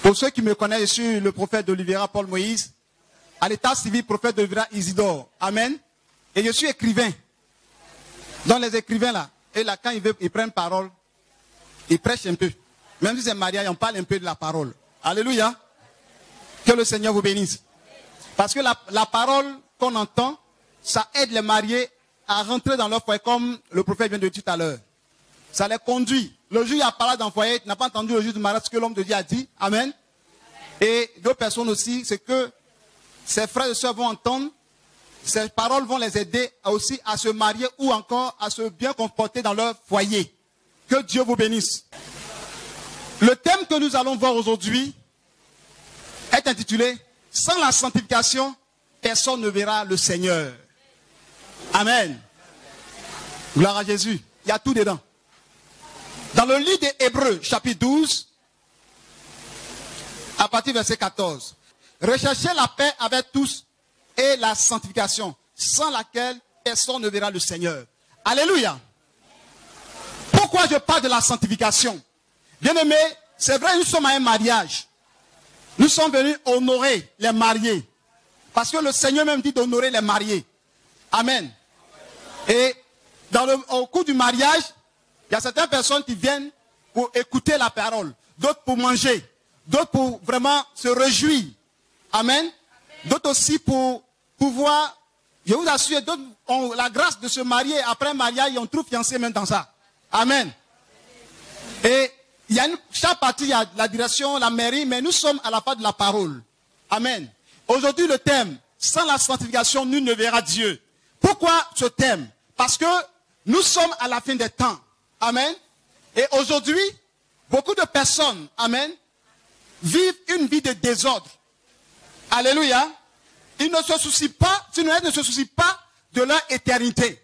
Pour ceux qui me connaissent, je suis le prophète d'Oliveira Paul Moïse. À l'état civil, prophète d'Oliveira Isidore. Amen. Et je suis écrivain. Dans les écrivains là, et là quand ils prennent parole, ils prêchent un peu. Même si c'est mariage, on parle un peu de la parole. Alléluia. Que le Seigneur vous bénisse. Parce que la parole qu'on entend, ça aide les mariés à rentrer dans leur foyer, comme le prophète vient de dire tout à l'heure. Ça les conduit. Le jour où il a parlé dans le foyer, tu n'as pas entendu le jour du mariage ce que l'homme de Dieu a dit. Amen. Et d'autres personnes aussi, c'est que ses frères et sœurs vont entendre. Ces paroles vont les aider aussi à se marier ou encore à se bien comporter dans leur foyer. Que Dieu vous bénisse. Le thème que nous allons voir aujourd'hui est intitulé « Sans la sanctification, personne ne verra le Seigneur ». Amen. Gloire à Jésus. Il y a tout dedans. Dans le livre des Hébreux, chapitre 12, à partir du verset 14. Recherchez la paix avec tous et la sanctification, sans laquelle personne ne verra le Seigneur. Alléluia. Pourquoi je parle de la sanctification? Bien-aimés, c'est vrai, nous sommes à un mariage. Nous sommes venus honorer les mariés. Parce que le Seigneur même dit d'honorer les mariés. Amen. Et au cours du mariage, il y a certaines personnes qui viennent pour écouter la parole. D'autres pour manger. D'autres pour vraiment se réjouir. Amen. D'autres aussi pour pouvoir, je vous assure, d'autres ont la grâce de se marier après un mariage et on trouve fiancé même dans ça. Amen. Et il y a chaque partie, il y a la direction, la mairie, mais nous sommes à la part de la parole. Amen. Aujourd'hui, le thème, sans la sanctification, nul ne verra Dieu. Pourquoi ce thème? Parce que nous sommes à la fin des temps. Amen. Et aujourd'hui, beaucoup de personnes, amen, vivent une vie de désordre. Alléluia. Ils ne se soucient pas, ne se soucient pas de leur éternité.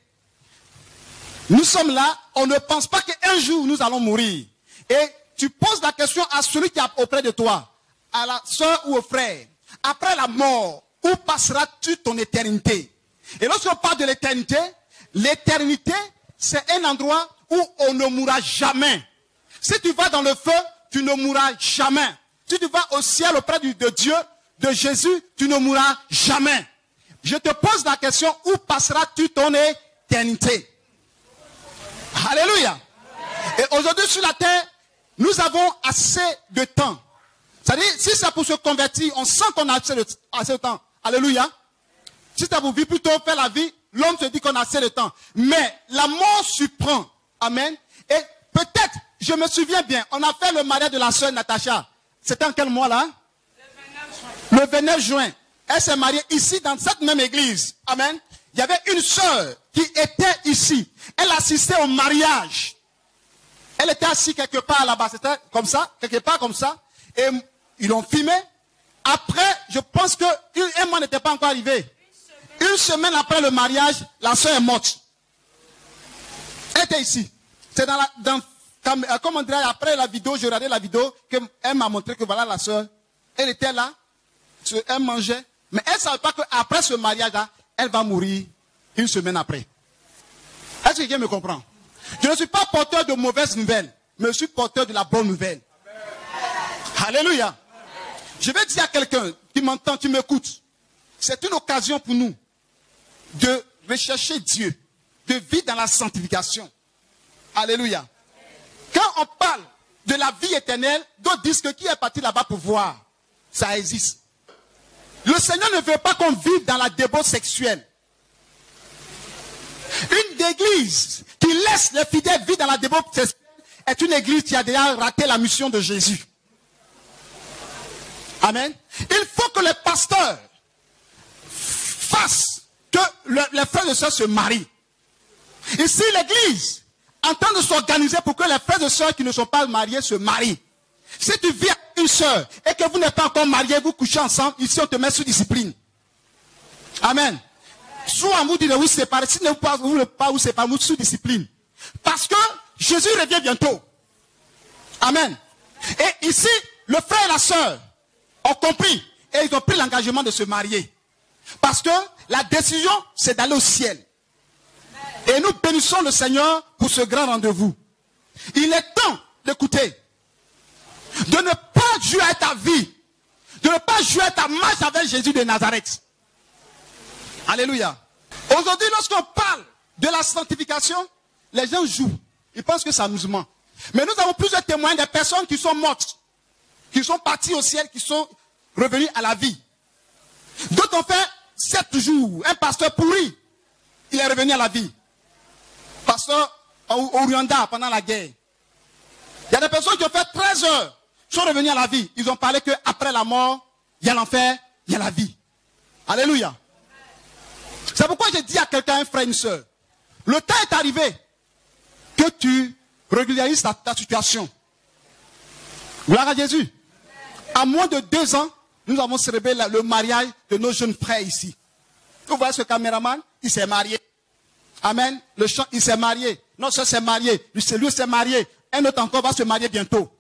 Nous sommes là, on ne pense pas qu'un jour nous allons mourir. Et tu poses la question à celui qui est auprès de toi, à la soeur ou au frère. Après la mort, où passeras-tu ton éternité? Et lorsqu'on parle de l'éternité, c'est un endroit où on ne mourra jamais. Si tu vas dans le feu, tu ne mourras jamais. Si tu vas au ciel auprès de Dieu, de Jésus, tu ne mourras jamais. Je te pose la question, où passeras-tu ton éternité? Alléluia. Et aujourd'hui sur la terre, nous avons assez de temps. C'est-à-dire, si c'est pour se convertir, on sent qu'on a assez de temps. Alléluia. Si c'est pour vivre plutôt faire la vie, l'homme se dit qu'on a assez de temps. Mais la mort surprend. Amen. Et peut-être, je me souviens bien, on a fait le mariage de la sœur Natacha. C'était en quel mois là? Le 29 juin. Elle s'est mariée ici dans cette même église. Amen. Il y avait une sœur qui était ici. Elle assistait au mariage. Elle était assise quelque part là-bas. C'était comme ça, quelque part comme ça. Et ils l'ont filmé. Après, je pense qu'un mois n'était pas encore arrivé. Une semaine après le mariage, la sœur est morte. Elle était ici. C'est comme on dirait, après la vidéo, je regardais la vidéo, qu'elle m'a montré que voilà la sœur. Elle était là, elle mangeait. Mais elle ne savait pas qu'après ce mariage-là, elle va mourir une semaine après. Est-ce que quelqu'un me comprend? Je ne suis pas porteur de mauvaises nouvelles, mais je suis porteur de la bonne nouvelle. Alléluia. Je vais dire à quelqu'un qui m'entend, qui m'écoute, c'est une occasion pour nous de rechercher Dieu, de vivre dans la sanctification. Alléluia. Quand on parle de la vie éternelle, d'autres disent que qui est parti là-bas pour voir? Ça existe. Le Seigneur ne veut pas qu'on vive dans la débauche sexuelle. Une église qui laisse les fidèles vivre dans la débauche sexuelle est une église qui a déjà raté la mission de Jésus. Amen. Il faut que les pasteurs fassent que les frères et sœurs se marient. Ici, l'église en train de s'organiser pour que les frères et sœurs qui ne sont pas mariés se marient. Si tu vis avec une sœur et que vous n'êtes pas encore mariés, vous couchez ensemble, ici on te met sous discipline. Amen. Soit vous dites vous séparez, si vous ne voulez pas vous séparer, vous sous discipline. Parce que Jésus revient bientôt. Amen. Et ici, le frère et la sœur ont compris et ils ont pris l'engagement de se marier. Parce que la décision, c'est d'aller au ciel. Et nous bénissons le Seigneur pour ce grand rendez-vous. Il est temps d'écouter. de ne pas jouer à ta vie, de ne pas jouer à ta marche avec Jésus de Nazareth. Alléluia. Aujourd'hui, lorsqu'on parle de la sanctification, les gens jouent. Ils pensent que c'est amusement. Mais nous avons plusieurs témoins des personnes qui sont mortes, qui sont parties au ciel, qui sont revenues à la vie. D'autres ont fait 7 jours. Un pasteur pourri, il est revenu à la vie. Pasteur au Rwanda pendant la guerre. Il y a des personnes qui ont fait 13 heures, sont revenus à la vie. Ils ont parlé qu'après la mort, il y a l'enfer, il y a la vie. Alléluia. C'est pourquoi j'ai dit à quelqu'un, un frère, une soeur, le temps est arrivé que tu régularises ta situation. Gloire à Jésus. À moins de 2 ans, nous avons célébré le mariage de nos jeunes frères ici. Vous voyez ce caméraman, il s'est marié. Amen. Le chant, il s'est marié. Notre soeur s'est mariée. Lui s'est marié. Un autre encore va se marier bientôt.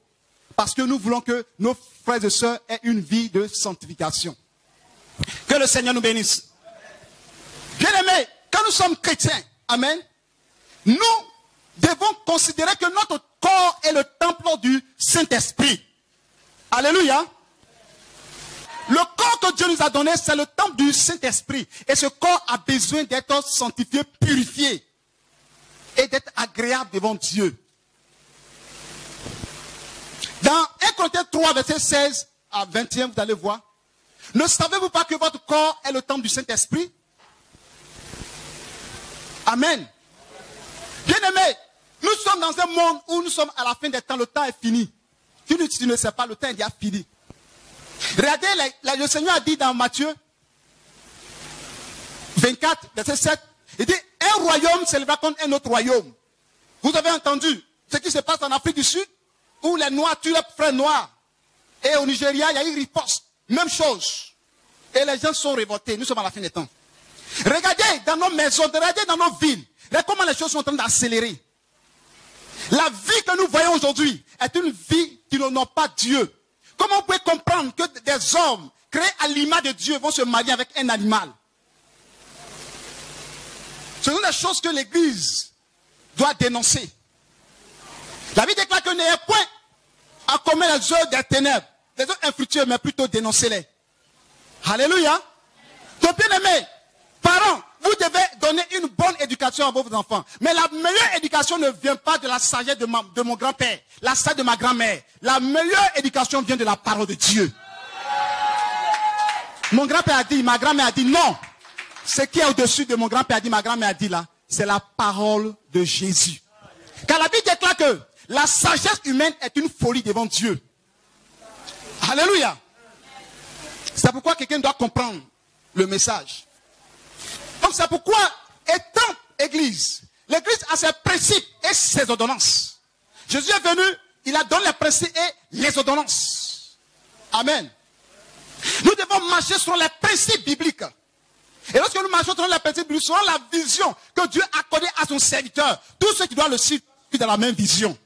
Parce que nous voulons que nos frères et sœurs aient une vie de sanctification. Que le Seigneur nous bénisse. Bien-aimés, quand nous sommes chrétiens, amen, nous devons considérer que notre corps est le temple du Saint-Esprit. Alléluia. Le corps que Dieu nous a donné, c'est le temple du Saint-Esprit. Et ce corps a besoin d'être sanctifié, purifié. Et d'être agréable devant Dieu. Dans 1 Corinthiens 3, verset 16 à 21, vous allez voir. Ne savez-vous pas que votre corps est le temple du Saint-Esprit? Amen. Bien-aimés, nous sommes dans un monde où nous sommes à la fin des temps. Le temps est fini. Tu ne sais pas, le temps est déjà fini. Regardez, le Seigneur a dit dans Matthieu 24, verset 7, il dit, un royaume s'élèvera contre un autre royaume. Vous avez entendu ce qui se passe en Afrique du Sud, où les Noirs tuent leurs frères noirs. Et au Nigeria, il y a eu riposte. Même chose. Et les gens sont révoltés. Nous sommes à la fin des temps. Regardez dans nos maisons, regardez dans nos villes. Regardez comment les choses sont en train d'accélérer. La vie que nous voyons aujourd'hui est une vie qui n'honore pas Dieu. Comment vous pouvez comprendre que des hommes créés à l'image de Dieu vont se marier avec un animal? Ce sont des choses que l'Église doit dénoncer. La Bible déclare que n'ayez point à commettre les œuvres des ténèbres, les œuvres infructueuses, mais plutôt dénoncez-les. Alléluia. Donc, bien aimés, parents, vous devez donner une bonne éducation à vos enfants. Mais la meilleure éducation ne vient pas de la sagesse de mon grand-père, la sagesse de ma grand-mère. La meilleure éducation vient de la parole de Dieu. Mon grand-père a dit, ma grand-mère a dit non. Ce qui est au-dessus de mon grand-père a dit, ma grand-mère a dit là, c'est la parole de Jésus. Car la Bible déclare que la sagesse humaine est une folie devant Dieu. Alléluia. C'est pourquoi quelqu'un doit comprendre le message. Donc c'est pourquoi, étant Église, l'Église a ses principes et ses ordonnances. Jésus est venu, il a donné les principes et les ordonnances. Amen. Nous devons marcher selon les principes bibliques. Et lorsque nous marchons selon les principes bibliques, selon la vision que Dieu a accordée à son serviteur, tous ceux qui doivent le suivre dans la même vision.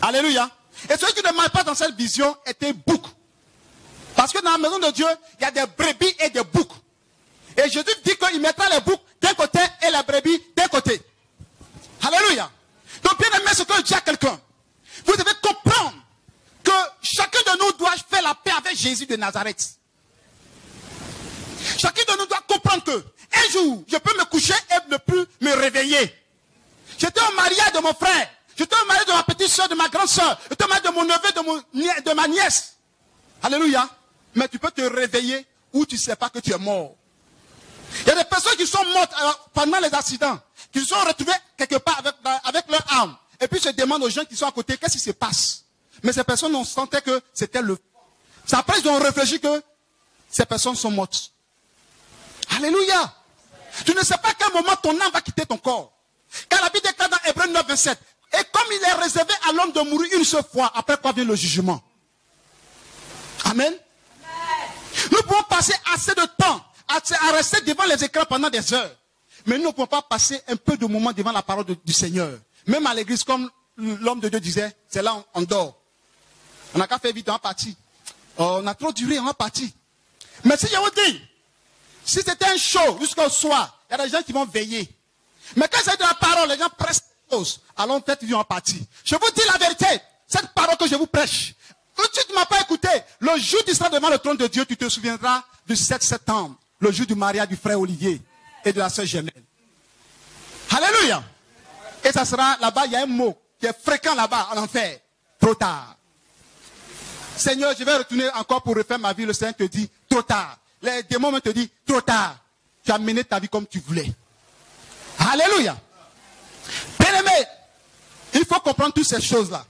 Alléluia. Et ceux qui ne marchent pas dans cette vision étaient boucs. Parce que dans la maison de Dieu, il y a des brebis et des boucs. Et Jésus dit qu'il mettra les boucs d'un côté et les brebis d'un côté. Alléluia. Donc bien aimé, ce que je dis à quelqu'un, vous devez comprendre que chacun de nous doit faire la paix avec Jésus de Nazareth. Chacun de nous doit comprendre que un jour, je peux me coucher et ne plus me réveiller. J'étais au mariage de mon frère. J'étais au mariage de ma petite soeur, de ma grande soeur. J'étais au mariage de mon neveu, de ma nièce. Alléluia. Mais tu peux te réveiller ou tu ne sais pas que tu es mort. Il y a des personnes qui sont mortes pendant les accidents, qui se sont retrouvées quelque part avec leur âme. Et puis se demandent aux gens qui sont à côté, qu'est-ce qui se passe? Mais ces personnes ont senti que c'était le... C'est après ils ont réfléchi que ces personnes sont mortes. Alléluia. Tu ne sais pas à quel moment ton âme va quitter ton corps. Car la Bible déclare dans Hébreux 9, 27. Et comme il est réservé à l'homme de mourir une seule fois, après quoi vient le jugement. Amen. Nous pouvons passer assez de temps à rester devant les écrans pendant des heures. Mais nous ne pouvons pas passer un peu de moments devant la parole du Seigneur. Même à l'église, comme l'homme de Dieu disait, c'est là on dort. On n'a qu'à faire vite, on va partir. On a trop duré, on va partir. Mais si je vous dis, si c'était un show jusqu'au soir, il y a des gens qui vont veiller. Mais quand c'est de la parole, les gens pressent les choses. Alors peut-être ils vont partir. Je vous dis la vérité. Cette parole que je vous prêche, Tu ne m'as pas écouté. Le jour où tu seras devant le trône de Dieu, tu te souviendras du 7 septembre, le jour du mariage du frère Olivier et de la sœur Germaine. Alléluia. Et ça sera là-bas, il y a un mot qui est fréquent là-bas en enfer. Trop tard. Seigneur, je vais retourner encore pour refaire ma vie. Le Seigneur te dit, trop tard. Les démons te disent, trop tard. Tu as mené ta vie comme tu voulais. Alléluia. Bien-aimé, il faut comprendre toutes ces choses-là.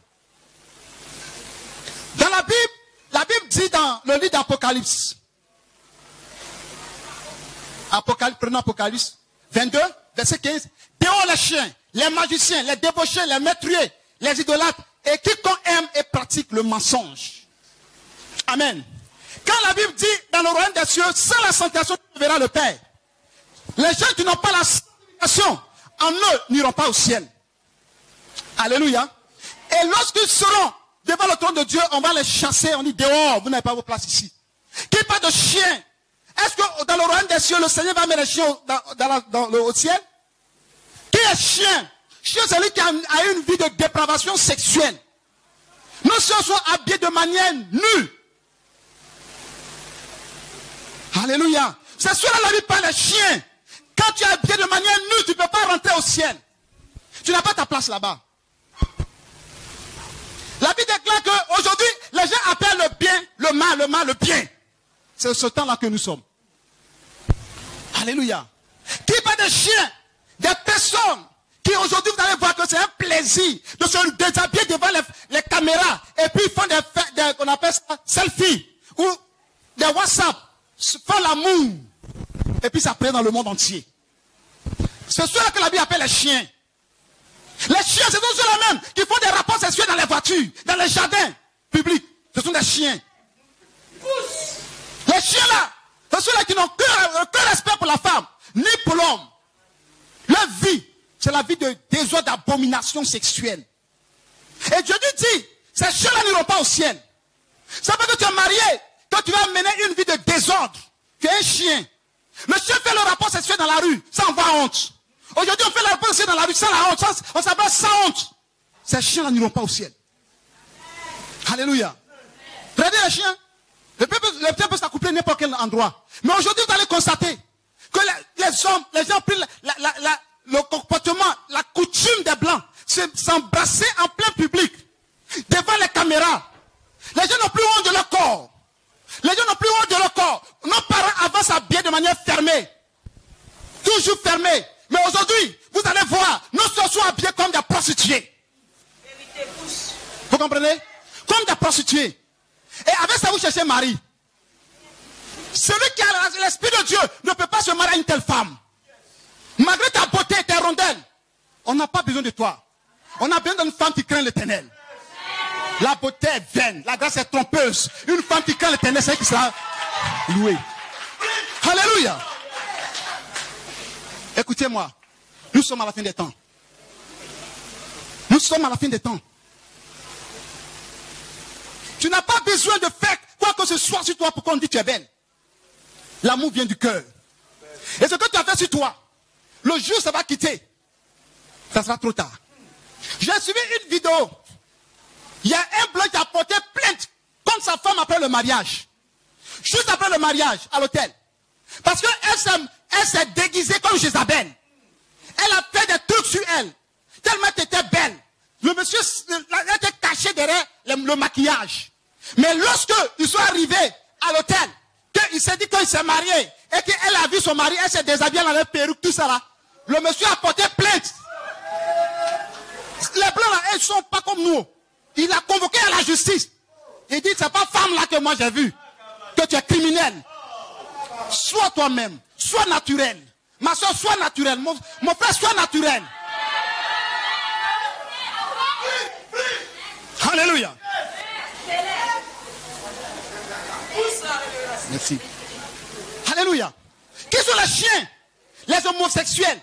Dans la Bible dit dans le livre d'Apocalypse, prenons Apocalypse 22, verset 15, dehors les chiens, les magiciens, les débauchés, les meurtriers, les idolâtres, et quiconque aime et pratique le mensonge. Amen. Quand la Bible dit dans le royaume des cieux, sans la sanctification, tu verras le Père. Les gens qui n'ont pas la sanctification, en eux, n'iront pas au ciel. Alléluia. Et lorsqu'ils seront devant le trône de Dieu, on va les chasser, on dit dehors, vous n'avez pas vos places ici. Qui parle de chiens? Est-ce que dans le royaume des cieux, le Seigneur va mettre les chiens au ciel? Qui est chien? Chien, c'est lui qui a une vie de dépravation sexuelle. Nos sœurs sont habillés de manière nue. Alléluia. C'est cela la Bible parle des chiens. Quand tu es habillé de manière nue, tu ne peux pas rentrer au ciel. Tu n'as pas ta place là-bas. La Bible déclare qu'aujourd'hui, les gens appellent le bien, le mal, le bien. C'est ce temps-là que nous sommes. Alléluia. Qui parle des chiens, des personnes qui aujourd'hui, vous allez voir que c'est un plaisir de se déshabiller devant les caméras et puis ils font des qu'on appelle ça selfie ou des WhatsApp, font l'amour et puis ça prend dans le monde entier. C'est cela que la Bible appelle les chiens. Les chiens, ce sont ceux-là même qui font des rapports sexuels dans les voitures, dans les jardins publics. Ce sont des chiens. Les chiens là, ce sont ceux-là qui n'ont que respect pour la femme, ni pour l'homme. Leur vie, c'est la vie de désordre, d'abomination sexuelle. Et Dieu dit, ces chiens-là n'iront pas au ciel. Ça veut dire que tu es marié, que tu vas mener une vie de désordre. Tu es un chien. Le chien fait le rapport sexuel dans la rue, sans avoir honte. Aujourd'hui, on fait le rapport sexuel dans la rue sans la honte, on s'appelle sans honte. Ces chiens-là n'iront pas au ciel. Alléluia. Regardez les chiens. Le peuple peut s'accoupler n'importe quel endroit. Mais aujourd'hui, vous allez constater que les hommes, les gens ont pris le comportement, la coutume des Blancs, s'embrasser en plein public, devant les caméras. Les gens n'ont plus honte de leur corps. Les gens n'ont plus honte de leur corps. Nos parents avant s'habillaient de manière fermée. Toujours fermée. Mais aujourd'hui, vous allez voir, nos soeurs sont habillées comme des prostituées. Vous comprenez? Comme des prostituées. Et avec ça, vous cherchez Marie. Celui qui a l'esprit de Dieu ne peut pas se marier à une telle femme. Malgré ta beauté et tes rondelles, on n'a pas besoin de toi. On a besoin d'une femme qui craint l'Éternel. La beauté est vaine, la grâce est trompeuse. Une femme qui craint l'Éternel, c'est elle qui sera louée. Alléluia. Écoutez-moi, nous sommes à la fin des temps. Nous sommes à la fin des temps. Tu n'as pas besoin de faire quoi que ce soit sur toi pour qu'on dise que tu es belle. L'amour vient du cœur. Et ce que tu as fait sur toi, le jour où ça va quitter, ça sera trop tard. J'ai suivi une vidéo. Il y a un blanc qui a porté plainte contre sa femme après le mariage. Juste après le mariage, à l'hôtel. Parce qu'elle s'est déguisée comme Jézabel. Elle a fait des trucs sur elle. Tellement elle était belle. Le monsieur était caché derrière le maquillage. Mais lorsque ils sont arrivés à l'hôtel, qu'il s'est dit qu'il s'est marié et qu'elle a vu son mari, elle s'est déshabillée dans la perruque, tout ça là. Le monsieur a porté plainte. Les blancs là, ils ne sont pas comme nous. Il a convoqué à la justice. Il dit, c'est pas femme là que moi j'ai vu. Que tu es criminel. Sois toi-même. Sois naturel. Ma soeur, sois naturel. Mon frère, sois naturel. Alléluia. Merci. Alléluia. Qui sont les chiens? Les homosexuels.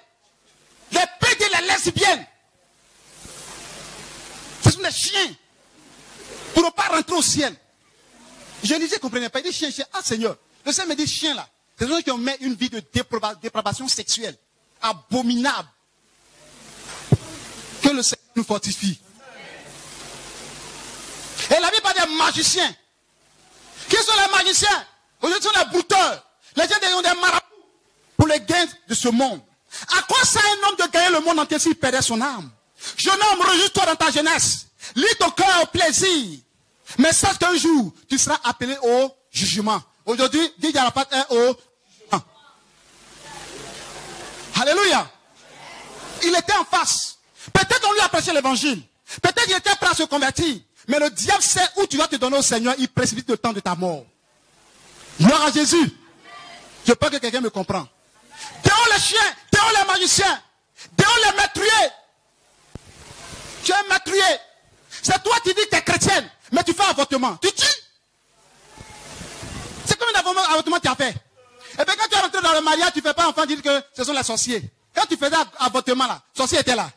Les pédés, les lesbiennes. Ce sont les chiens. Pour ne pas rentrer au ciel. Je disais, comprenez pas. Il dit chien, chien. Ah Seigneur. Le Seigneur me dit chien là. C'est des gens qui ont mis une vie de dépravation sexuelle. Abominable. Que le Seigneur nous fortifie. Et la Bible parle des magiciens. Qui sont les magiciens? Aujourd'hui, sont les brouteurs. Les gens ont des marabouts pour les gains de ce monde. À quoi ça un homme de gagner le monde entier s'il perdait son âme? Jeune homme, réjouis-toi dans ta jeunesse. Lis ton cœur au plaisir. Mais sache qu'un jour, tu seras appelé au jugement. Aujourd'hui, Didier Arafat est au jugement. Alléluia. Il était en face. Peut-être on lui a prêché l'évangile. Peut-être il était prêt à se convertir. Mais le diable sait où tu vas te donner au Seigneur. Il précipite le temps de ta mort. Gloire à Jésus. Je pense que quelqu'un me comprend. Dehors les chiens, dehors les magiciens, dehors les meurtriers. Tu es un meurtrier. C'est toi qui dis que tu es chrétienne, mais tu fais avortement. Tu tues. C'est comme un avortement que tu as fait. Et bien quand tu es rentré dans le mariage, tu ne fais pas enfant dire que ce sont les sorciers. Quand tu faisais avortement là, les sorciers étaient là.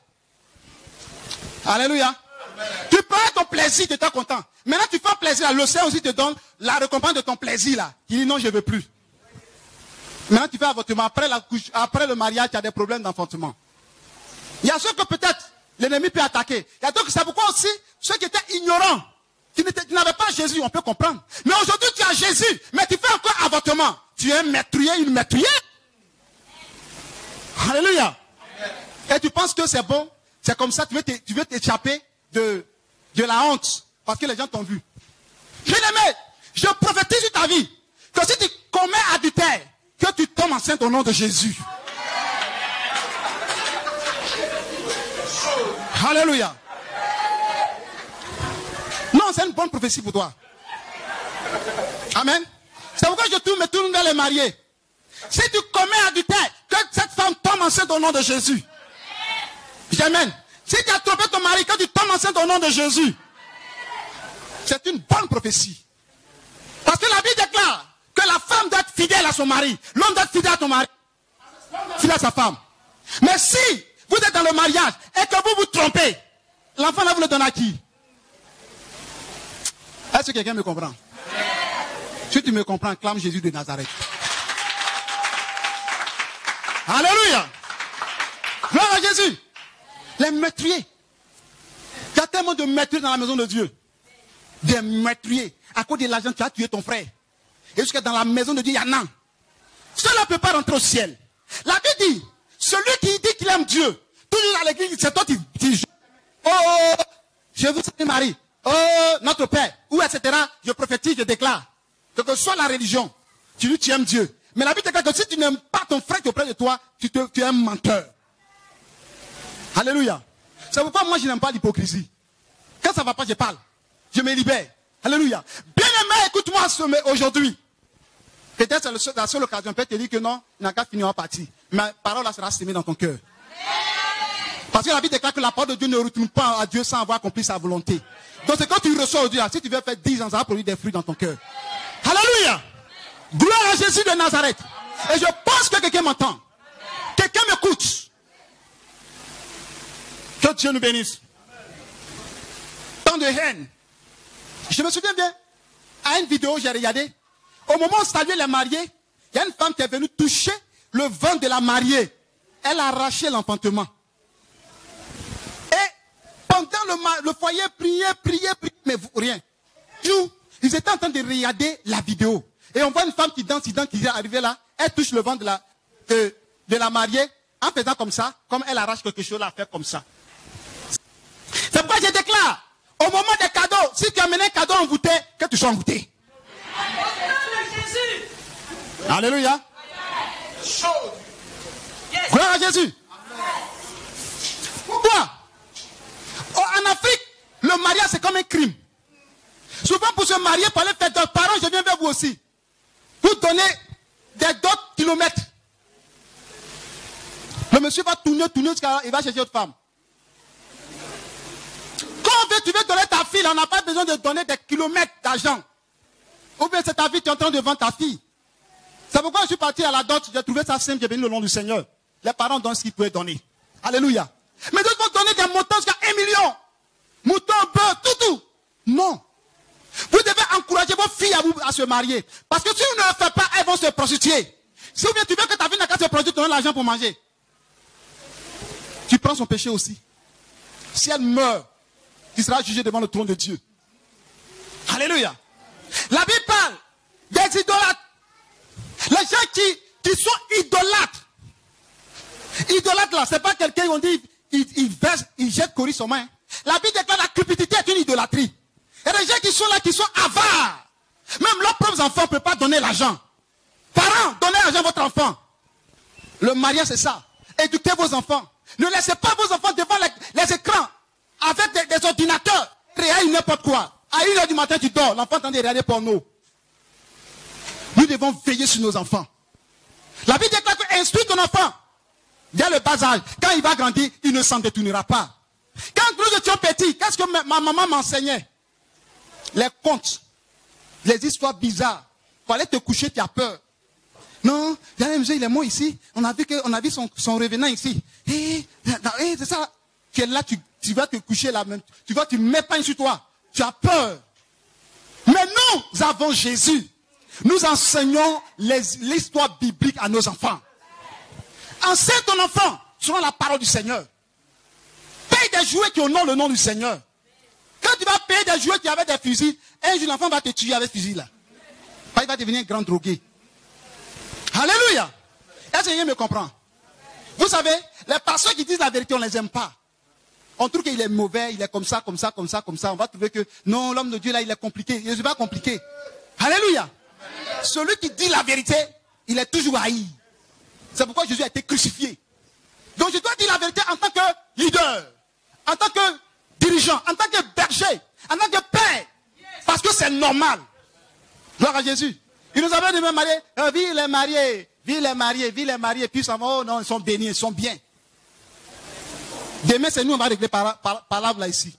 Alléluia. Amen. Tu prends ton plaisir, tu étais content. Maintenant tu fais plaisir, le Seigneur aussi te donne la récompense de ton plaisir là. Tu dis non, je ne veux plus. Maintenant tu fais avortement. Après le mariage, tu as des problèmes d'enfantement. Il y a ceux que peut-être l'ennemi peut attaquer. Il y a d'autres, c'est pourquoi aussi, ceux qui étaient ignorants, qui n'avaient pas Jésus, on peut comprendre. Mais aujourd'hui tu as Jésus, mais tu fais encore avortement. Tu es un meurtrier, une meurtrière. Alléluia. Et tu penses que c'est bon, c'est comme ça, tu veux t'échapper de la honte, parce que les gens t'ont vu. Bien-aimé, je prophétise sur ta vie, que si tu commets adultère, que tu tombes enceinte au nom de Jésus. Alléluia. Non, c'est une bonne prophétie pour toi. Amen. C'est pourquoi je me tourne vers les mariés. Si tu commets adultère, que cette femme tombe enceinte au nom de Jésus. Amen. Si tu as trompé ton mari, que tu tombes enceinte au nom de Jésus. C'est une bonne prophétie. Parce que la Bible déclare que la femme doit être fidèle à son mari. L'homme doit être fidèle à ton mari. Fidèle à sa femme. Mais si vous êtes dans le mariage et que vous vous trompez, l'enfant là vous le donnez à qui? Est-ce que quelqu'un me comprend? Si tu me comprends, clame Jésus de Nazareth. Alléluia. Gloire à Jésus. Les meurtriers. Il y a tellement de meurtriers dans la maison de Dieu. Des meurtriers. À cause de l'argent, tu as tué ton frère. Et jusqu'à dans la maison de Dieu, il y en a. Cela ne peut pas rentrer au ciel. La Bible dit, celui qui dit qu'il aime Dieu, toujours à l'église, c'est toi qui dis, oh, je vous salue Marie. Oh, notre Père. Ou etc. Je prophétise, je déclare. Que soit la religion, tu dis tu aimes Dieu. Mais la Bible déclare que si tu n'aimes pas ton frère qui est auprès de toi, tu es un menteur. Alléluia. C'est pourquoi moi je n'aime pas l'hypocrisie. Quand ça ne va pas, je parle. Je me libère. Alléluia. Bien-aimé, écoute-moi aujourd'hui. Peut-être c'est la seule occasion. Peut-être te dire que non, il n'a qu'à finir en partie. Mais la parole là sera sémée dans ton cœur. Parce que la Bible déclare que la parole de Dieu ne retourne pas à Dieu sans avoir accompli sa volonté. Donc c'est quand tu reçois aujourd'hui, si tu veux faire 10 ans, ça va produire des fruits dans ton cœur. Alléluia. Gloire à Jésus de Nazareth. Et je pense que quelqu'un m'entend. Quelqu'un m'écoute. Que Dieu nous bénisse. Tant de haine. Je me souviens bien, à une vidéo j'ai regardé, au moment où on saluait les mariés, il y a une femme qui est venue toucher le ventre de la mariée. Elle a arraché l'enfantement. Et pendant le foyer priait, mais rien. Ils étaient en train de regarder la vidéo. Et on voit une femme qui danse, qui est arrivée là, elle touche le ventre de la mariée, en faisant comme ça, comme elle arrache quelque chose, elle a fait comme ça. C'est pourquoi je déclare, au moment des cadeaux, si tu amènes un cadeau envoûté, que tu sois envoûté. Alléluia. Gloire à Jésus. Pourquoi? En Afrique, le mariage c'est comme un crime. Souvent pour se marier, pour aller faire d'autres parents, je viens vers vous aussi. Vous donnez des d'autres kilomètres. Le monsieur va tourner jusqu'à il va chercher autre femme. Quand tu veux donner ta fille, on n'a pas besoin de donner des kilomètres d'argent. Ou bien c'est ta fille, tu es en train de vendre ta fille. C'est pourquoi je suis parti à la dot, j'ai trouvé ça simple, j'ai béni le nom du Seigneur. Les parents donnent ce qu'ils pouvaient donner. Alléluia. Mais d'autres vont donner des montants jusqu'à 1 million. Mouton, beurre, tout. Non. Vous devez encourager vos filles à se marier. Parce que si vous ne le faites pas, elles vont se prostituer. Si vous tu veux que ta fille n'a qu'à se prostituer, tu donnes l'argent pour manger. Tu prends son péché aussi. Si elle meurt, tu seras jugé devant le trône de Dieu. Alléluia. La Bible parle des idolâtres. Les gens qui sont idolâtres. Idolâtre là, c'est pas quelqu'un qui on dit, il jette Coris sur main. La Bible déclare la cupidité est une idolâtrie. Il y a des gens qui sont là, qui sont avares. Même leurs propres enfants ne peuvent pas donner l'argent. Parents, donnez l'argent à votre enfant. Le mariage, c'est ça. Éduquez vos enfants. Ne laissez pas vos enfants devant les écrans avec des ordinateurs. Réagissez n'importe quoi. À 1h du matin, tu dors. L'enfant t'en dit regarder porno. Nous devons veiller sur nos enfants. La Bible déclare que instruis ton enfant. Dès le bas âge, quand il va grandir, il ne s'en détournera pas. Quand nous étions petits, qu'est-ce que ma maman m'enseignait? Les contes, les histoires bizarres. Il fallait te coucher, tu as peur. Non, il est mort ici. On a vu son revenant ici. C'est ça. Tu es là, tu vas te coucher là même. Tu mets pas sur toi. Tu as peur. Mais nous avons Jésus. Nous enseignons l'histoire biblique à nos enfants. Enseigne ton enfant selon la parole du Seigneur. Paye des jouets qui honorent le nom du Seigneur. Quand tu vas payer des jouets qui avaient des fusils, un jour l'enfant va te tuer avec fusil là. Il va devenir un grand drogué. Alléluia. Est-ce que quelqu'un me comprend? Vous savez, les pasteurs qui disent la vérité, on ne les aime pas. On trouve qu'il est mauvais, il est comme ça. On va trouver que non, l'homme de Dieu là, il est compliqué. Il n'est pas compliqué. Alléluia. Celui qui dit la vérité, il est toujours haï. C'est pourquoi Jésus a été crucifié. Donc je dois dire la vérité en tant que leader, en tant que dirigeant, en tant que berger, en tant que père. Parce que c'est normal. Gloire à Jésus. Il nous avait dit même marier, vive les mariés, puis ça va, oh non, ils sont bénis, ils sont bien. Demain, c'est nous, on va régler par là ici.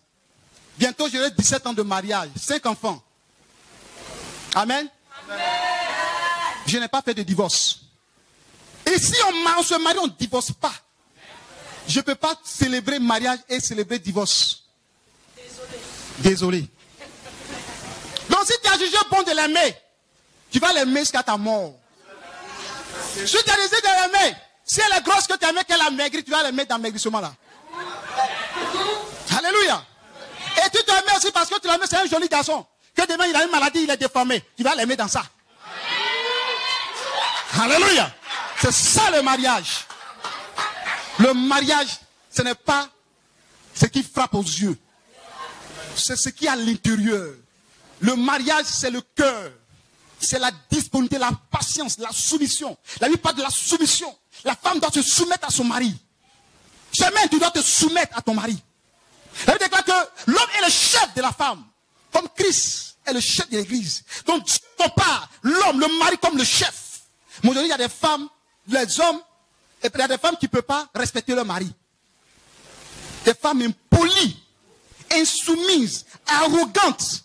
Bientôt, j'aurai 17 ans de mariage, 5 enfants. Amen. Amen. Je n'ai pas fait de divorce. Et si on se marie, on ne divorce pas. Je ne peux pas célébrer mariage et célébrer divorce. Désolé. Donc si tu as jugé bon de l'aimer, tu vas l'aimer jusqu'à ta mort. Si tu as décidé de l'aimer, si elle est grosse que tu aimes qu'elle a maigri, tu vas l'aimer dans l'amaigrissement là. Alléluia. Et tu t'aimes aussi parce que tu l'aimes, c'est un joli garçon. Que demain il a une maladie, il est déformé. Tu vas l'aimer dans ça. Alléluia. C'est ça le mariage. Le mariage, ce n'est pas ce qui frappe aux yeux. C'est ce qui est à l'intérieur. Le mariage, c'est le cœur. C'est la disponibilité, la patience, la soumission. La Bible parle de la soumission. La femme doit se soumettre à son mari. Jamais tu dois te soumettre à ton mari. La Bible déclare que l'homme est le chef de la femme. Comme Christ est le chef de l'église. Donc Dieu compare l'homme, le mari comme le chef. Mais aujourd'hui, il y a des femmes, les hommes, et il y a des femmes qui ne peuvent pas respecter leur mari. Des femmes impolies, insoumises, arrogantes.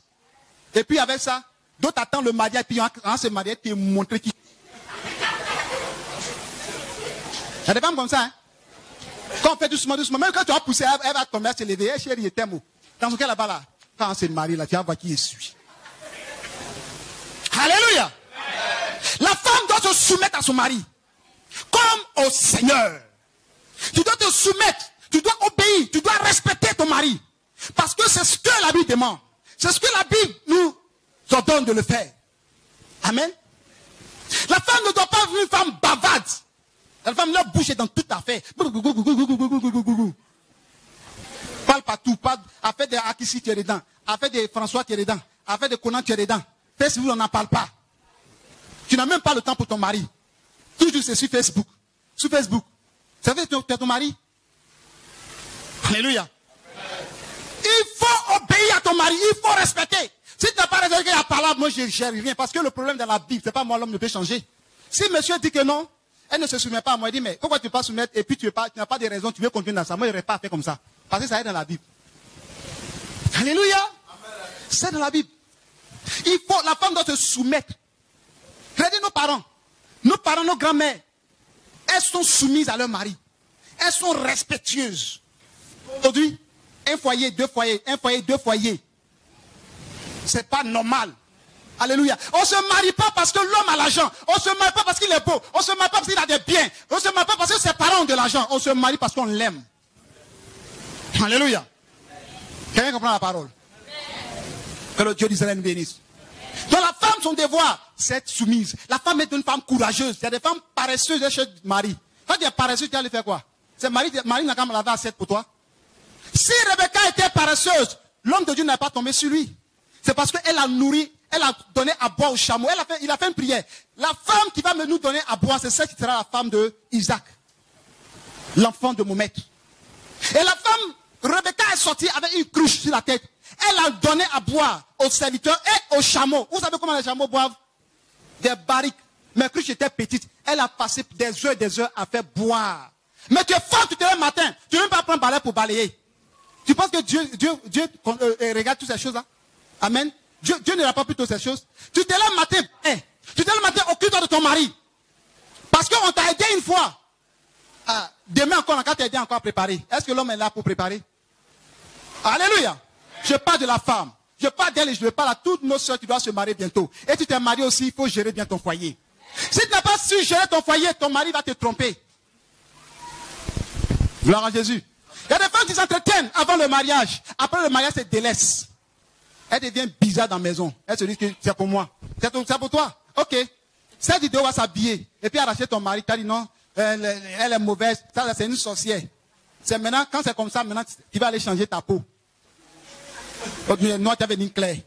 Et puis avec ça, d'autres attendent le mariage, puis en ce mariage, tu es montré qui. Il y a des femmes comme ça, hein. Quand on fait doucement, même quand tu vas pousser, elle va tomber, elle va se lever, chérie, t'es mot. Dans ce cas là-bas, là, quand on se marie, là, tu vas voir qui essuie. Alléluia. La femme doit se soumettre à son mari. Comme au Seigneur. Tu dois te soumettre. Tu dois obéir. Tu dois respecter ton mari. Parce que c'est ce que la Bible demande. C'est ce que la Bible nous ordonne de le faire. Amen. La femme ne doit pas être une femme bavarde. La femme, leur bouche est dans toute affaire. Parle partout. A fait des Akissi, tu es dedans. A fait des François, tu es dedans. A fait des Conan, tu es dedans. Facebook, on n'en parle pas. Tu n'as même pas le temps pour ton mari. Toujours c'est sur Facebook. Sur Facebook. Ça veut dire que tu es ton mari. Alléluia. Il faut obéir à ton mari. Il faut respecter. Si tu n'as pas respecté la parole, moi je ne gère rien. Parce que le problème de la Bible, c'est pas moi, l'homme ne peut changer. Si monsieur dit que non, elle ne se soumet pas à moi. Elle dit, mais pourquoi tu ne peux pas soumettre et puis tu n'as pas de raison, tu veux continuer dans ça. Moi, je n'aurais pas fait comme ça. Parce que ça est dans la Bible. Alléluia. C'est dans la Bible. La femme doit se soumettre. Regardez nos parents, nos grands-mères. Elles sont soumises à leur mari. Elles sont respectueuses. Aujourd'hui, un foyer, deux foyers, un foyer, deux foyers. C'est pas normal. Alléluia. On ne se marie pas parce que l'homme a l'argent. On ne se marie pas parce qu'il est beau. On ne se marie pas parce qu'il a des biens. On ne se marie pas parce que ses parents ont de l'argent. On se marie parce qu'on l'aime. Alléluia. Quelqu'un comprend la parole? Que le Dieu d'Israël nous bénisse. Donc la femme, son devoir, c'est être soumise. La femme est une femme courageuse. Il y a des femmes paresseuses chez Marie. Quand tu es paresseuse, tu vas aller faire quoi? C'est Marie n'a qu'à me laver assiette pour toi. Si Rebecca était paresseuse, l'homme de Dieu n'est pas tombé sur lui. C'est parce qu'elle a nourri, elle a donné à boire au chameau. Il a fait une prière. La femme qui va nous donner à boire, c'est celle qui sera la femme de Isaac, l'enfant de mon maître. Et la femme, Rebecca est sortie avec une cruche sur la tête. Elle a donné à boire aux serviteurs et aux chameaux. Vous savez comment les chameaux boivent? Des barriques. Mais cruche était petite. Elle a passé des heures à faire boire. Mais tu es fort, tu te lèves le matin. Tu ne veux même pas prendre balai pour balayer. Tu penses que Dieu regarde toutes ces choses-là? Amen. Dieu ne regarde pas plutôt ces choses. Tu te lèves le matin. Tu te lèves le matin, occupe-toi de ton mari. Parce qu'on t'a aidé une fois. Demain encore, on va t'aider encore à préparer. Est-ce que l'homme est là pour préparer? Alléluia. Je parle de la femme. Je parle d'elle et je parle à toutes nos soeurs qui doivent se marier bientôt. Et tu t'es marié aussi, il faut gérer bien ton foyer. Si tu n'as pas su gérer ton foyer, ton mari va te tromper. Gloire à Jésus. Il y a des femmes qui s'entretiennent avant le mariage. Après le mariage, elles se délaissent. Elles deviennent bizarres dans la maison. Elles se disent que c'est pour moi. C'est pour toi. Ok. Cette vidéo va s'habiller. Et puis arracher ton mari. Tu as dit non, elle est mauvaise. Ça, c'est une sorcière. C'est maintenant, quand c'est comme ça, maintenant, tu vas aller changer ta peau. Non, tu avais une claire.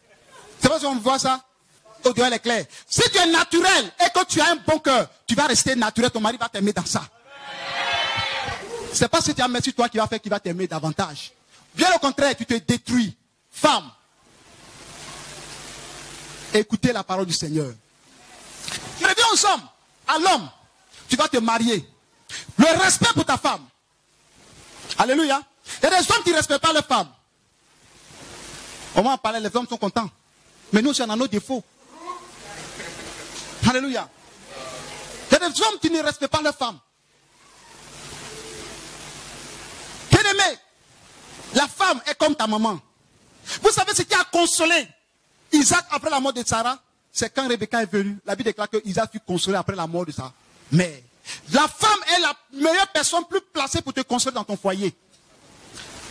C'est parce qu'on voit ça. Oh Dieu, elle est claire. Si tu es naturel et que tu as un bon cœur, tu vas rester naturel. Ton mari va t'aimer dans ça. C'est pas ce que tu as mis sur toi qui va faire qu'il va t'aimer davantage. Bien au contraire, tu te détruis. Femme. Écoutez la parole du Seigneur. Reviens ensemble à l'homme. Tu vas te marier. Le respect pour ta femme. Alléluia. Il y a des hommes qui ne respectent pas leurs femmes. On va en parler, les hommes sont contents. Mais nous, on a nos défauts. Alléluia. Il y a des hommes qui ne respectent pas leurs femmes. Bien-aimé, la femme est comme ta maman. Vous savez ce qui a consolé Isaac après la mort de Sarah? C'est quand Rebecca est venue. La Bible déclare que Isaac fut consolé après la mort de sa mère. La femme est la meilleure personne plus placée pour te consoler dans ton foyer.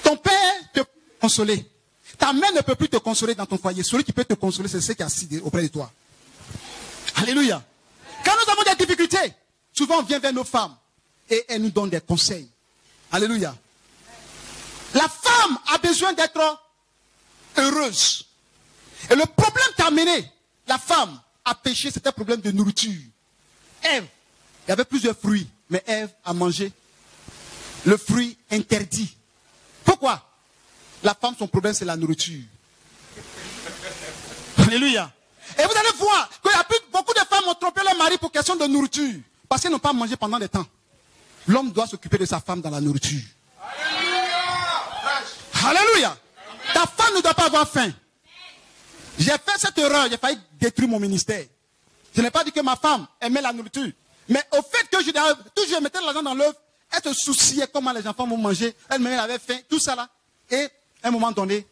Ton père te peut consoler. Ta mère ne peut plus te consoler dans ton foyer. Celui qui peut te consoler, c'est celui qui est assis auprès de toi. Alléluia. Quand nous avons des difficultés, souvent on vient vers nos femmes et elles nous donnent des conseils. Alléluia. La femme a besoin d'être heureuse. Et le problème qui a amené la femme à pécher, c'était un problème de nourriture. Ève, il y avait plusieurs fruits, mais Ève a mangé le fruit interdit. Pourquoi? La femme, son problème, c'est la nourriture. Alléluia. Et vous allez voir qu'il y a beaucoup de femmes ont trompé leur mari pour question de nourriture. Parce qu'elles n'ont pas mangé pendant des temps. L'homme doit s'occuper de sa femme dans la nourriture. Alléluia. Ta femme ne doit pas avoir faim. J'ai fait cette erreur, j'ai failli détruire mon ministère. Je n'ai pas dit que ma femme aimait la nourriture. Mais au fait que toujours je mettais l'argent dans l'œuf, elle se souciait comment les enfants vont manger. Elle-même avait faim, tout ça là. Et à un moment donné,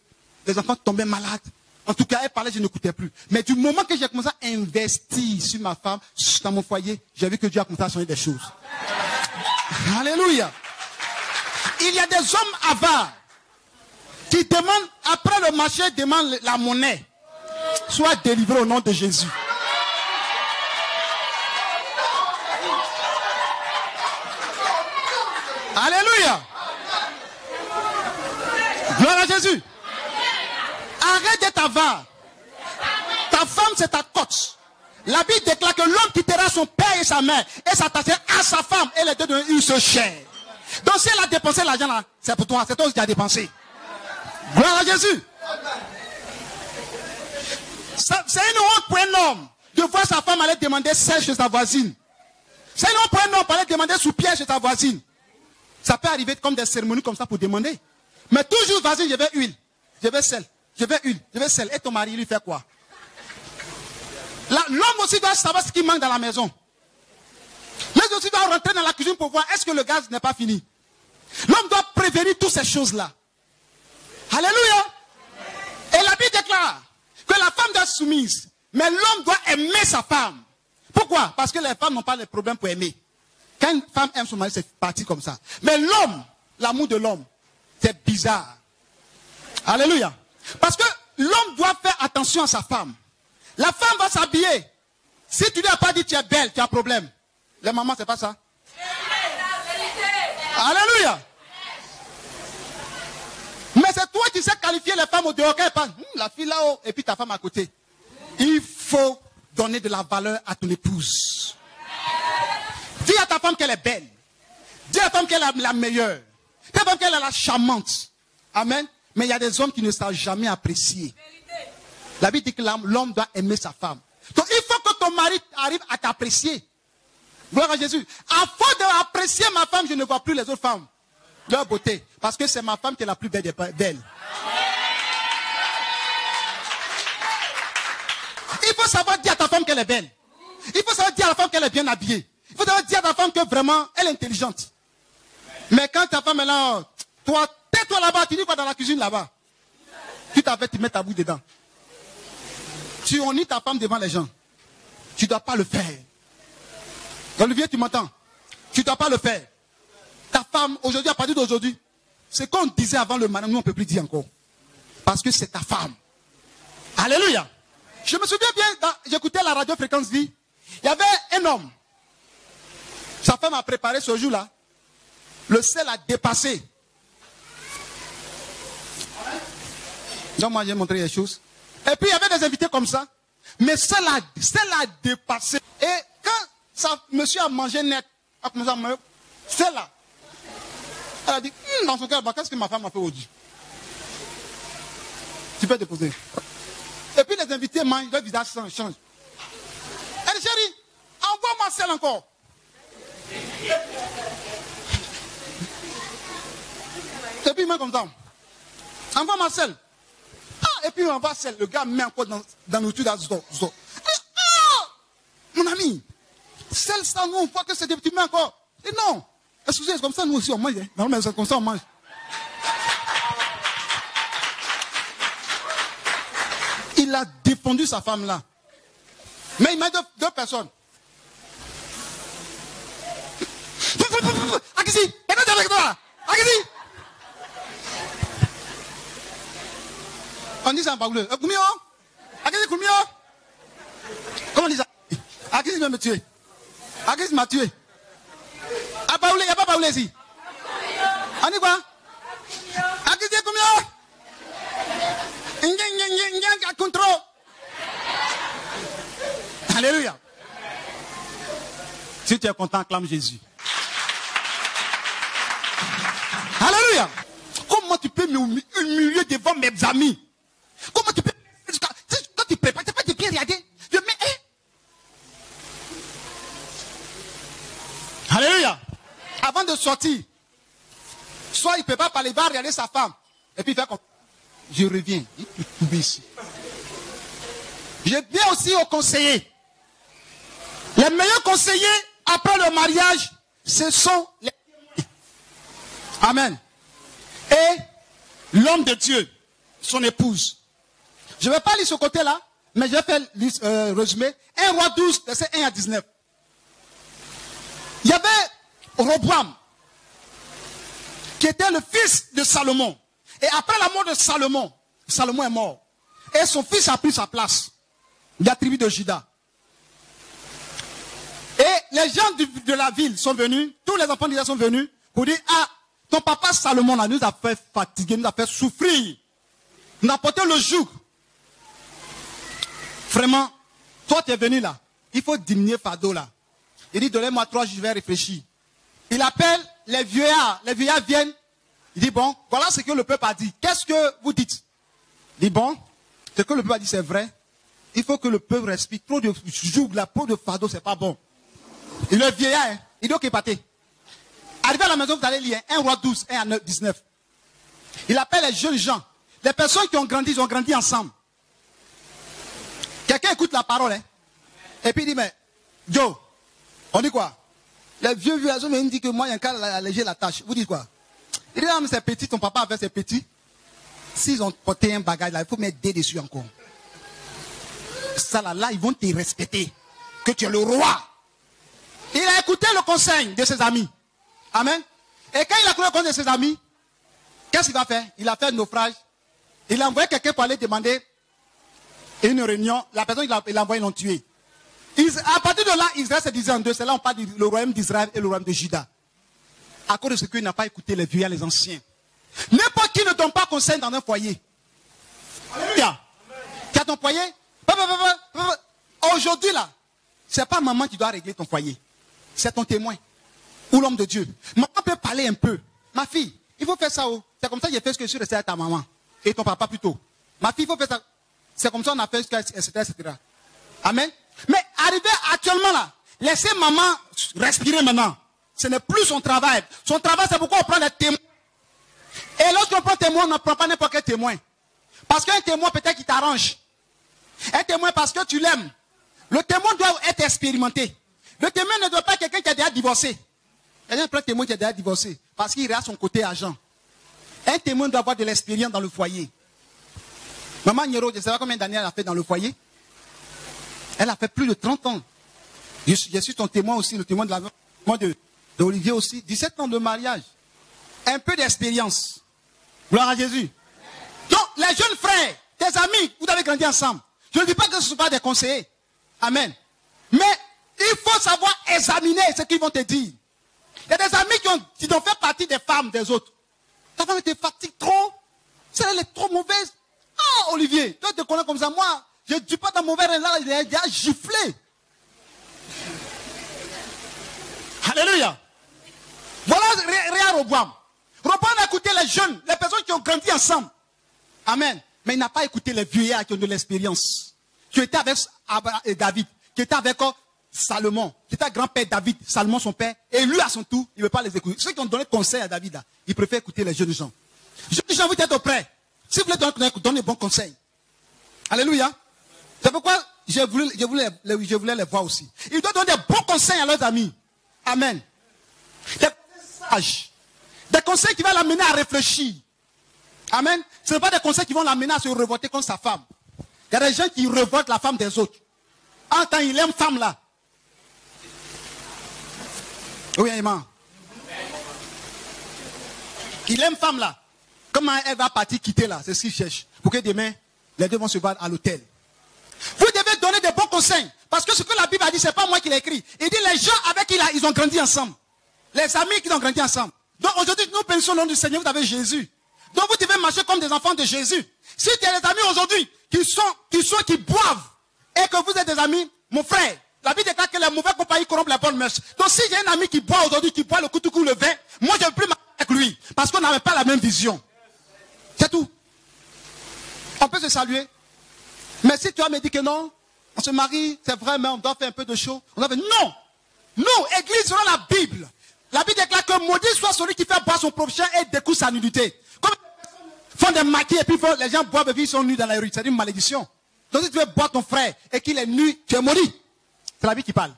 les enfants tombaient malades. En tout cas, elle parlait, je n'écoutais plus. Mais du moment que j'ai commencé à investir sur ma femme, dans mon foyer, j'ai vu que Dieu a commencé à changer des choses. Alléluia. Il y a des hommes avares qui demandent, après le marché, demandent la monnaie. Sois délivré au nom de Jésus. Alléluia. Gloire à Jésus. Arrête d'être avare. Ta femme, c'est ta coach. La Bible déclare que l'homme quittera son père et sa mère et s'attachera à sa femme et les deux deviennent une seule chair. Donc si elle a dépensé l'argent là, c'est pour toi, c'est toi qui as dépensé. Gloire à Jésus. C'est une honte pour un homme de voir sa femme aller demander sel chez sa voisine. C'est une honte pour un homme d'aller demander sous-pierre chez sa voisine. Ça peut arriver comme des cérémonies comme ça pour demander. Mais toujours, vas-y, je veux huile, je veux sel, je veux huile, je veux sel. Et ton mari, il lui fait quoi? L'homme aussi doit savoir ce qui manque dans la maison. L'homme aussi doit rentrer dans la cuisine pour voir est-ce que le gaz n'est pas fini. L'homme doit prévenir toutes ces choses-là. Alléluia. Et la Bible déclare que la femme doit être soumise. Mais l'homme doit aimer sa femme. Pourquoi? Parce que les femmes n'ont pas de problème pour aimer. Quand une femme aime son mari, c'est parti comme ça. Mais l'homme, l'amour de l'homme, c'est bizarre. Alléluia. Parce que l'homme doit faire attention à sa femme. La femme va s'habiller. Si tu lui as pas dit tu es belle, tu as un problème. Les mamans, c'est pas ça. Alléluia. Mais c'est toi qui sais qualifier les femmes au dehors. La fille là-haut, et puis ta femme à côté. Il faut donner de la valeur à ton épouse. Dis à ta femme qu'elle est belle. Dis à ta femme qu'elle est la meilleure. Dis à ta femme qu'elle est la charmante. Amen. Mais il y a des hommes qui ne savent jamais apprécier. La Bible dit que l'homme doit aimer sa femme. Donc il faut que ton mari arrive à t'apprécier. Gloire à Jésus. À force d'apprécier ma femme, je ne vois plus les autres femmes. Leur beauté. Parce que c'est ma femme qui est la plus belle des belles. Il faut savoir dire à ta femme qu'elle est belle. Il faut savoir dire à la femme qu'elle est bien habillée. Il faut savoir dire à ta femme que vraiment, elle est intelligente. Mais quand ta femme est là, toi, tais-toi là-bas, tu dis quoi dans la cuisine là-bas? Tu t'avais, tu mets ta bouche dedans. Tu honnis ta femme devant les gens. Tu ne dois pas le faire. Olivier, tu m'entends? Tu ne dois pas le faire. Ta femme, aujourd'hui, à partir d'aujourd'hui, ce qu'on disait avant le mariage, nous on ne peut plus dire encore. Parce que c'est ta femme. Alléluia. Je me souviens bien, j'écoutais la radio Fréquence Vie. Il y avait un homme. Sa femme a préparé ce jour-là. Le sel a dépassé. Donc moi j'ai montré les choses. Et puis il y avait des invités comme ça. Mais celle a dépassé. Et quand monsieur a mangé net, a commencé à manger, celle-là, elle a dit, dans son cœur, qu'est-ce que ma femme a fait aujourd'hui? Tu peux déposer. Et puis les invités mangent, leur visage change. Elle dit, chérie, envoie-moi celle encore. Et puis il met comme ça. Envoie-moi celle. Et puis on va celle. Le gars met encore dans le tout d'azot. Mon ami, celle ça, nous on voit que c'est des petits mains encore. Et non. Excusez, c'est comme ça nous aussi on mange. Non, mais c'est comme ça on mange. Il a défendu sa femme là. Mais il met deux personnes. Akisi, est-ce avec toi? Akisi. On dit ça en baoulé. Koumio? Akisi Koumio? Comment on dit ça? Akisi va me tuer. Akisi m'a tué. À baoulé, il n'y a pas baoulé ici. On dit quoi? Akisi Koumio? Contrôle. Alléluia. Si tu es content, acclame Jésus. Alléluia. Comment tu peux m'humilier devant mes amis? Comment tu peux... Quand tu prépares, tu n'as pas de bien regarder. Je mets... Alléluia. Avant de sortir, soit il ne peut pas parler, il va regarder sa femme. Et puis il fait comme... Je reviens. Ici. Je viens aussi aux conseillers. Les meilleurs conseillers après le mariage, ce sont les... Amen. Et l'homme de Dieu, son épouse. Je ne vais pas lire ce côté-là, mais je vais faire résumé. 1 Roi 12, verset 1 à 19. Il y avait Roboam, qui était le fils de Salomon. Et après la mort de Salomon, Salomon est mort. Et son fils a pris sa place. De la tribu de Juda. Et les gens de la ville sont venus, tous les enfants d'Israël sont venus pour dire, ah, ton papa Salomon là, nous a fait fatiguer, nous a fait souffrir. Nous a porté le joug. Vraiment, toi tu es venu là, il faut diminuer fardeau là. Il dit, donnez-moi 3 jours, je vais réfléchir. Il appelle les vieillards viennent. Il dit, bon, voilà ce que le peuple a dit. Qu'est-ce que vous dites? Il dit, bon, ce que le peuple a dit c'est vrai. Il faut que le peuple respire. Trop de joug, la peau de fardeau, c'est pas bon. Et le vieillard, hein, il dit, ok, partez. Arrivé à la maison, vous allez lire 1 Roi 12, 1 à 19. Il appelle les jeunes gens. Les personnes qui ont grandi, ils ont grandi ensemble. Quelqu'un écoute la parole, hein. Et puis il dit, mais, Joe, on dit quoi? Les vieux villageois me disent que moi, il y a un cas alléger la tâche. Vous dites quoi? Il dit, non, mais c'est petit, ton papa avait ses petits. S'ils ont porté un bagage là, il faut mettre des dessus encore. Ça là, ils vont te respecter. Que tu es le roi. Il a écouté le conseil de ses amis. Amen. Et quand il a écouté le conseil de ses amis, qu'est-ce qu'il va faire? Il a fait un naufrage. Il a envoyé quelqu'un pour aller demander Et une réunion, la personne qu'il a envoyé, ils l'ont tué. À partir de là, Israël se disait en deux. C'est là on parle du royaume d'Israël et le royaume de Juda. À cause de ce qu'il n'a pas écouté les vieux et les anciens. N'importe qui ne donne pas conseil dans un foyer. Alléluia. Tu as ton foyer. Aujourd'hui là, c'est pas maman qui doit régler ton foyer. C'est ton témoin. Ou l'homme de Dieu. Maman peut parler un peu. Ma fille, il faut faire ça. C'est comme ça que j'ai fait ce que je suis resté à ta maman. Et ton papa plutôt. Ma fille, il faut faire ça. C'est comme ça qu'on a fait ce que, etc. Amen. Mais arrivé actuellement là, laissez maman respirer maintenant. Ce n'est plus son travail. Son travail, c'est pourquoi on prend des témoins. Et lorsqu'on prend témoin, on ne prend pas n'importe quel témoin. Parce qu'un témoin, peut-être qu'il t'arrange. Un témoin parce que tu l'aimes. Le témoin doit être expérimenté. Le témoin ne doit pas être quelqu'un qui a déjà divorcé. Quelqu'un prend un témoin qui a déjà divorcé. Parce qu'il est à son côté agent. Un témoin doit avoir de l'expérience dans le foyer. Maman Nyero, je ne sais pas combien d'années elle a fait dans le foyer. Elle a fait plus de 30 ans. Je suis ton témoin aussi, le témoin d'Olivier aussi. 17 ans de mariage. Un peu d'expérience. Gloire à Jésus. Donc, les jeunes frères, tes amis, vous avez grandi ensemble. Je ne dis pas que ce ne sont pas des conseillers. Amen. Mais il faut savoir examiner ce qu'ils vont te dire. Il y a des amis qui ont fait partie des femmes des autres. Ta femme te fatigue trop. Elle est trop mauvaise. Ah, Olivier, toi tu te connais comme ça. Moi, je ne dis pas ta mauvaise là, il a déjà giflé. Alléluia. Voilà Réa Roboam. Roboam a écouté les jeunes, les personnes qui ont grandi ensemble. Amen. Mais il n'a pas écouté les vieillards qui ont de l'expérience. Qui étaient avec David, qui étaient avec Salomon, qui était grand-père David, Salomon son père, et lui à son tour, il ne veut pas les écouter. Ceux qui ont donné conseil à David, là, ils préfèrent écouter les jeunes gens. Jeunes gens, vous êtes prêts. Si vous voulez donner des bons conseils. Alléluia. C'est pourquoi je voulais les voir aussi. Ils doivent donner des bons conseils à leurs amis. Amen. Des conseils sages. Des conseils qui vont l'amener à réfléchir. Amen. Ce ne sont pas des conseils qui vont l'amener à se révolter contre sa femme. Il y a des gens qui révoltent la femme des autres. En tant qu'il aime femme là. Oui, amen. Il aime femme là. Comment elle va partir quitter là? C'est ce qu'il cherche. Pour que demain, les deux vont se voir à l'hôtel. Vous devez donner des bons conseils. Parce que ce que la Bible a dit, ce n'est pas moi qui l'ai écrit. Il dit les gens avec qui ils ont grandi ensemble. Les amis qui ont grandi ensemble. Donc aujourd'hui, nous bénissons le nom du Seigneur, vous avez Jésus. Donc vous devez marcher comme des enfants de Jésus. Si tu as des amis aujourd'hui qui boivent et que vous êtes des amis, mon frère, la Bible déclare que les mauvais compagnies corrompent les bonnes mœurs. Donc si j'ai un ami qui boit aujourd'hui, qui boit le coutou le vin, moi je ne veux plus marcher avec lui. Parce qu'on n'avait pas la même vision. C'est tout. On peut se saluer. Mais si tu as me dit que non, on se marie, c'est vrai, mais on doit faire un peu de show. On doit faire non. Non, église selon la Bible. La Bible déclare que maudit soit celui qui fait boire son prochain et découvre sa nudité. Comme les personnes font des maquis et puis les gens boivent et puis ils sont nus dans la rue. C'est une malédiction. Donc si tu veux boire ton frère et qu'il est nu, tu es maudit. C'est la Bible qui parle.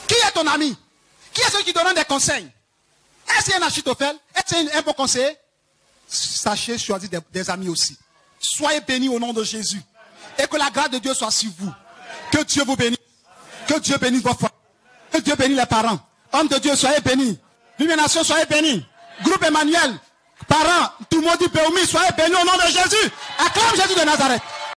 Qui est ton ami? Qui est celui qui donne des conseils? Est-ce qu'il y a un Achitophel? Est-ce qu'il y a un bon conseiller? Sachez choisir des amis aussi. Soyez bénis au nom de Jésus. Et que la grâce de Dieu soit sur vous. Que Dieu vous bénisse. Que Dieu bénisse vos familles. Que Dieu bénisse les parents. Hommes de Dieu, soyez bénis. Illumination, soyez bénis. Groupe Emmanuel, parents, tout le monde dit Béoumi, soyez bénis au nom de Jésus. Acclame Jésus de Nazareth.